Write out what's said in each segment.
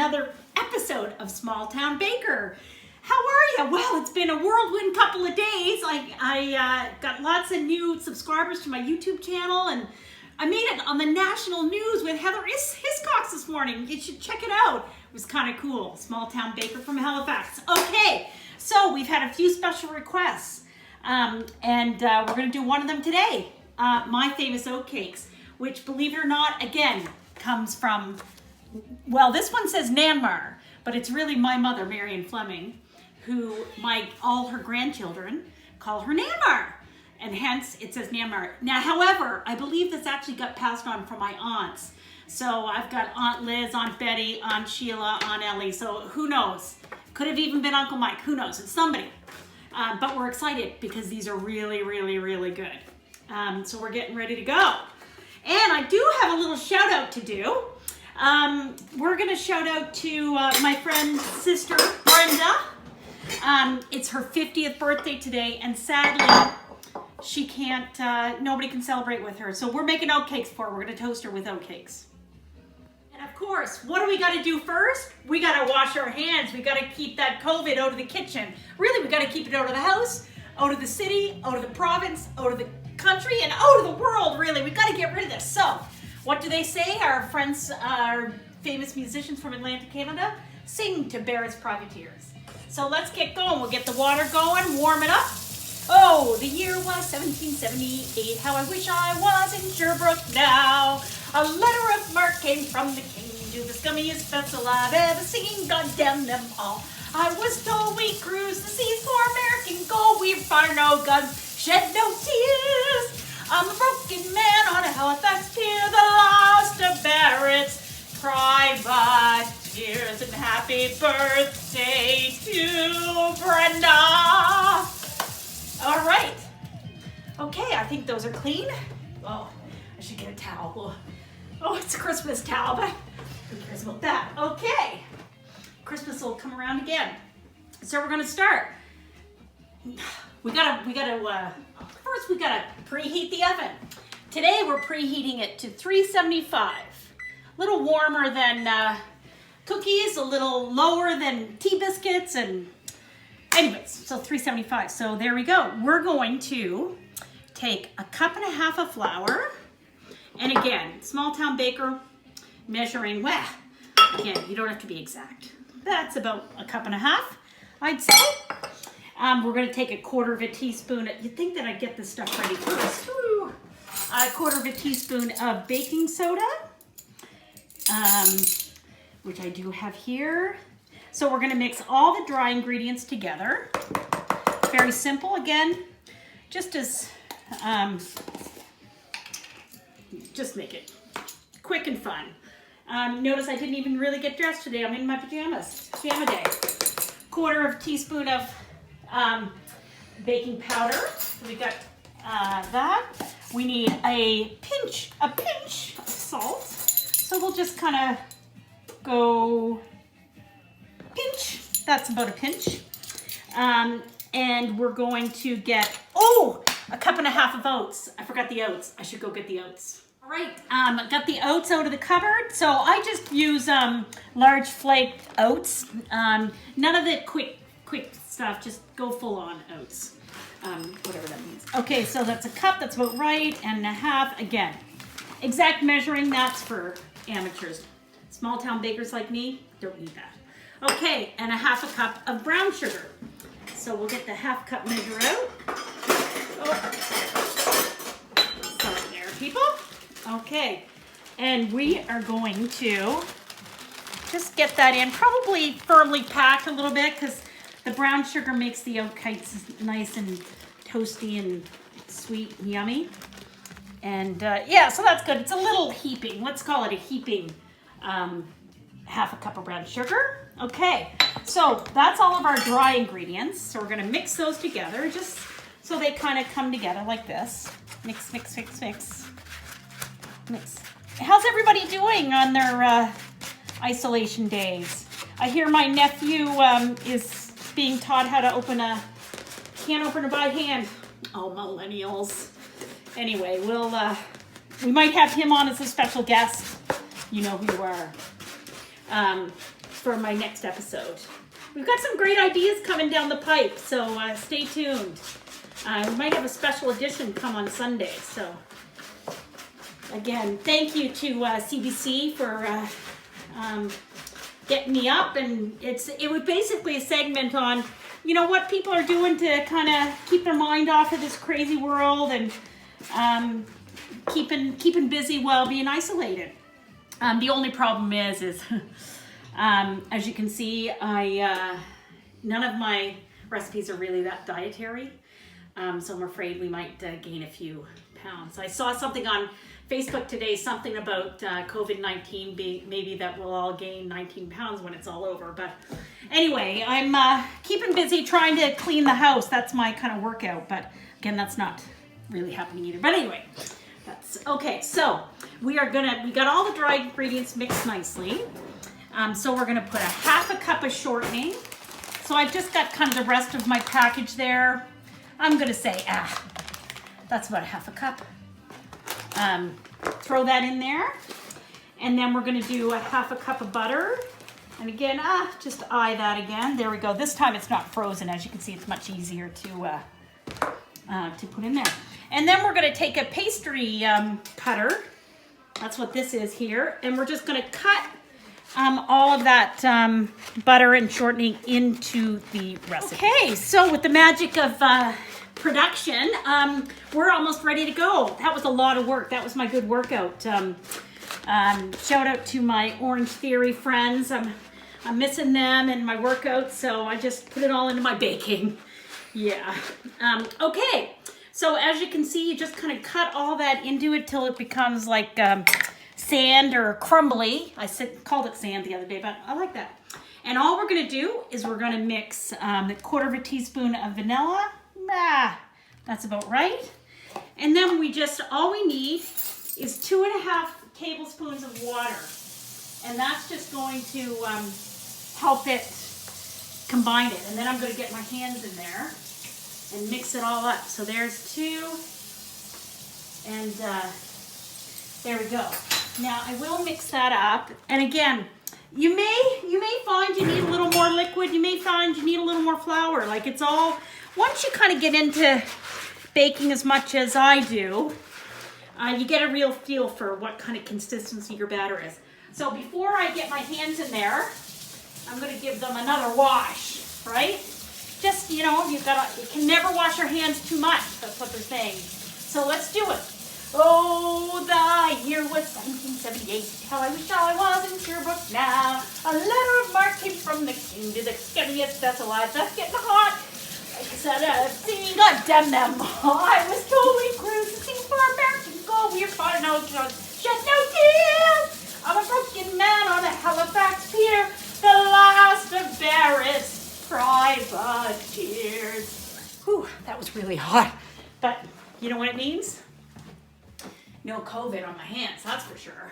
another episode of Small Town Baker. How are you? Well, it's been a whirlwind couple of days. I got lots of new subscribers to my YouTube channel, and I made it on the national news with Heather Hiscox this morning. You should check it out. It was kind of cool. Small Town Baker from Halifax. Okay, so we've had a few special requests, and we're going to do one of them today. My famous oatcakes, which, believe it or not, again, comes from, well, this one says Nanmar, but it's really my mother, Marion Fleming, who all her grandchildren call her Nanmar, and hence it says Nanmar. Now, however, I believe this actually got passed on from my aunts. So I've got Aunt Liz, Aunt Betty, Aunt Sheila, Aunt Ellie, so who knows? Could have even been Uncle Mike, who knows? It's somebody. But we're excited because these are really, really, really good. So we're getting ready to go. And I do have a little shout out to do. We're gonna shout out to my friend's sister, Brenda. It's her 50th birthday today, and sadly, she can't, nobody can celebrate with her. So we're making oatcakes for her. We're gonna toast her with oatcakes. And of course, what do we gotta do first? We gotta wash our hands. We gotta keep that COVID out of the kitchen. Really, we gotta keep it out of the house, out of the city, out of the province, out of the country, and out of the world, really. We gotta get rid of this. So, what do they say? Our friends, our famous musicians from Atlantic Canada, sing to Barrett's Privateers. So let's get going. We'll get the water going, warm it up. Oh, the year was 1778. How I wish I was in Sherbrooke now. A letter of marque came from the king to the scummiest vessel I've ever seen. God damn them all. I was told we cruise the seas for American gold. We fire no guns, shed no tears. I'm a broken man on a Halifax pier, the last of Barrett's Privateers. And happy birthday to Brenda. All right. Okay, I think those are clean. Oh, I should get a towel. Oh, it's a Christmas towel, but who cares about that? Okay. Christmas will come around again. So we're gonna start. First we gotta preheat the oven. Today we're preheating it to 375. A little warmer than cookies, a little lower than tea biscuits, and anyways, so 375. So there we go. We're going to take a cup and a half of flour, and again, Small Town Baker measuring, well, again, you don't have to be exact. That's about a cup and a half, I'd say. We're going to take a quarter of a teaspoon. You'd think that I'd get this stuff ready first. Ooh. A quarter of a teaspoon of baking soda, which I do have here. So we're going to mix all the dry ingredients together. Very simple. Again, just make it quick and fun. Notice I didn't even really get dressed today. I'm in my pajamas. Pajama day. Quarter of a teaspoon of baking powder. We got that. We need a pinch of salt. So we'll just kind of go pinch. That's about a pinch. And we're going to get, a cup and a half of oats. I forgot the oats. I should go get the oats. All right, got the oats out of the cupboard. So I just use large flaked oats. None of the quick stuff, just go full on oats, whatever that means. Okay, so that's a cup, that's about right, and a half. Again, exact measuring, that's for amateurs. Small town bakers like me don't need that. Okay, and a half a cup of brown sugar. So we'll get the half cup measure out. Sorry there, people. Okay, and we are going to just get that in, probably firmly packed a little bit, because the brown sugar makes the oatcakes nice and toasty and sweet and yummy. And yeah, so that's good. It's a little heaping. Let's call it a heaping half a cup of brown sugar. Okay, so that's all of our dry ingredients. So we're going to mix those together just so they kind of come together like this. Mix, mix, mix, mix. Mix. How's everybody doing on their isolation days? I hear my nephew is being taught how to open a can opener by hand. Oh, millennials. Anyway, we might have him on as a special guest. You know who you are. for my next episode. We've got some great ideas coming down the pipe, so stay tuned. We might have a special edition come on Sunday. So again, thank you to CBC for getting me up, and it was basically a segment on, you know, what people are doing to kind of keep their mind off of this crazy world and keeping busy while being isolated. The only problem is as you can see, none of my recipes are really that dietary, so I'm afraid we might gain a few pounds. I saw something on Facebook today, something about COVID-19 being maybe that we'll all gain 19 pounds when it's all over. But anyway, I'm keeping busy trying to clean the house. That's my kind of workout. But again, that's not really happening either. But anyway, that's okay. So we got all the dried ingredients mixed nicely. So we're gonna put a half a cup of shortening. So I've just got kind of the rest of my package there. I'm gonna say, that's about a half a cup. Throw that in there, and then we're going to do a half a cup of butter, and again, just eye that again. There we go. This time it's not frozen. As you can see, it's much easier to put in there. And then we're going to take a pastry cutter. That's what this is here, and we're just going to cut all of that butter and shortening into the recipe. Okay, so with the magic of production, we're almost ready to go. That was a lot of work. That was my good workout. Shout out to my Orange Theory friends. I'm missing them in my workouts, so I just put it all into my baking. Yeah. Okay, so as you can see, you just kind of cut all that into it till it becomes like sand or crumbly. I called it sand the other day, but I like that. And all we're gonna do is we're gonna mix a quarter of a teaspoon of vanilla. That's about right. And then all we need is 2.5 tablespoons of water. And that's just going to help it combine it. And then I'm going to get my hands in there and mix it all up. So there's 2, and there we go. Now I will mix that up. And again, you may find you need a little more liquid. You may find you need a little more flour. Like, it's all, once you kind of get into baking as much as I do, you get a real feel for what kind of consistency your batter is. So before I get my hands in there, I'm going to give them another wash, right? Just, you know, you can never wash your hands too much. That's what they're saying. So let's do it. Oh, the year was 1978. How I wish I was in Sherbrooke now. A letter of marque came from the king to the scummiest vessel I've left getting hot. I said, singing, God damn them. I was totally cruising for American gold. We're fine out, shed no tears. I'm a broken man on a Halifax pier. The last of Barrett's privateers. Whew, that was really hot. But you know what it means? No COVID on my hands, that's for sure.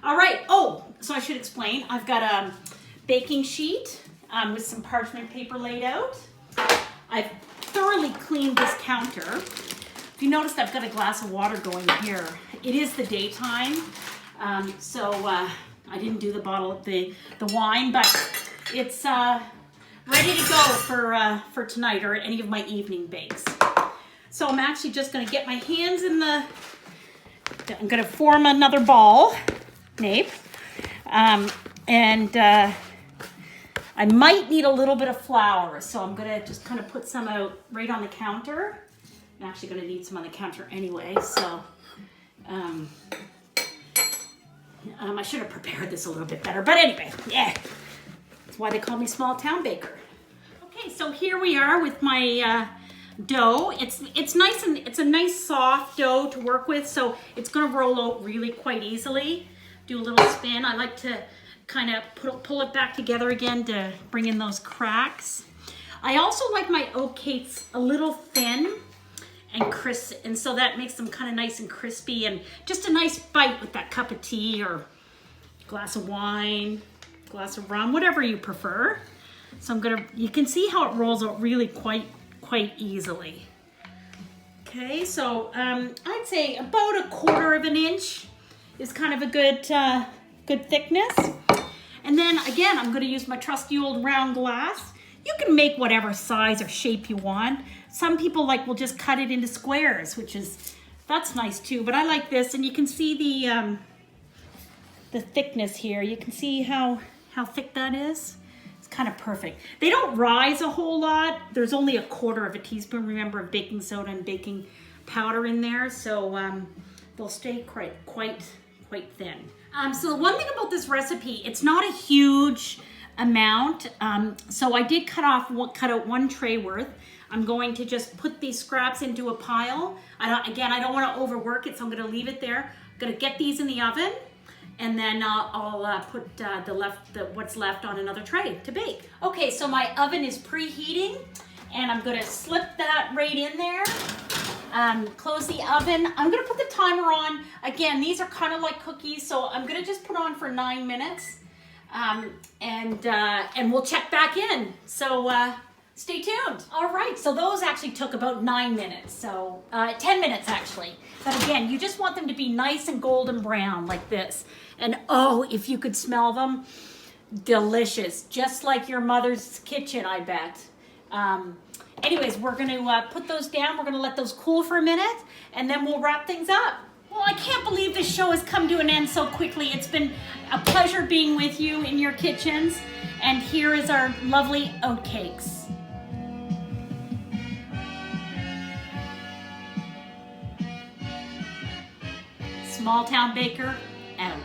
All right, so I should explain. I've got a baking sheet with some parchment paper laid out. I've thoroughly cleaned this counter. If you notice, I've got a glass of water going here. It is the daytime, so I didn't do the bottle of the wine, but it's ready to go for tonight or any of my evening bakes. So I'm actually just going to get my hands in the, I'm going to form another ball, nape, and I might need a little bit of flour, so I'm going to just kind of put some out right on the counter. I'm actually going to need some on the counter anyway, so I should have prepared this a little bit better, but anyway, yeah, that's why they call me small town baker. Okay, so here we are with my dough. It's nice, and it's a nice soft dough to work with, so it's going to roll out really quite easily. Do a little spin. I like to kind of pull it back together again to bring in those cracks. I also like my oatcakes a little thin and crisp, and so that makes them kind of nice and crispy, and just a nice bite with that cup of tea or glass of wine, glass of rum, whatever you prefer. So you can see how it rolls out really quite easily. Okay, so I'd say about 1/4 of an inch is kind of a good thickness. And then again, I'm gonna use my trusty old round glass. You can make whatever size or shape you want. Some people will just cut it into squares, that's nice too. But I like this, and you can see the thickness here. You can see how thick that is. It's kind of perfect. They don't rise a whole lot. There's only 1/4 teaspoon, remember, of baking soda and baking powder in there, so they'll stay quite thin. So the one thing about this recipe, it's not a huge amount. So I did cut out 1 tray worth. I'm going to just put these scraps into a pile. I don't want to overwork it, so I'm going to leave it there. I'm going to get these in the oven, and then I'll put what's left on another tray to bake. Okay, so my oven is preheating, and I'm going to slip that right in there. Close the oven. I'm going to put the timer on. Again, these are kind of like cookies, so I'm going to just put on for 9 minutes, and we'll check back in. So stay tuned. All right, so those actually took about 9 minutes, so 10 minutes actually. But again, you just want them to be nice and golden brown like this. And oh, if you could smell them, delicious, just like your mother's kitchen, I bet. Anyways, we're going to put those down. We're going to let those cool for a minute, and then we'll wrap things up. Well, I can't believe this show has come to an end so quickly. It's been a pleasure being with you in your kitchens. And here is our lovely oatcakes. Small Town Baker, out.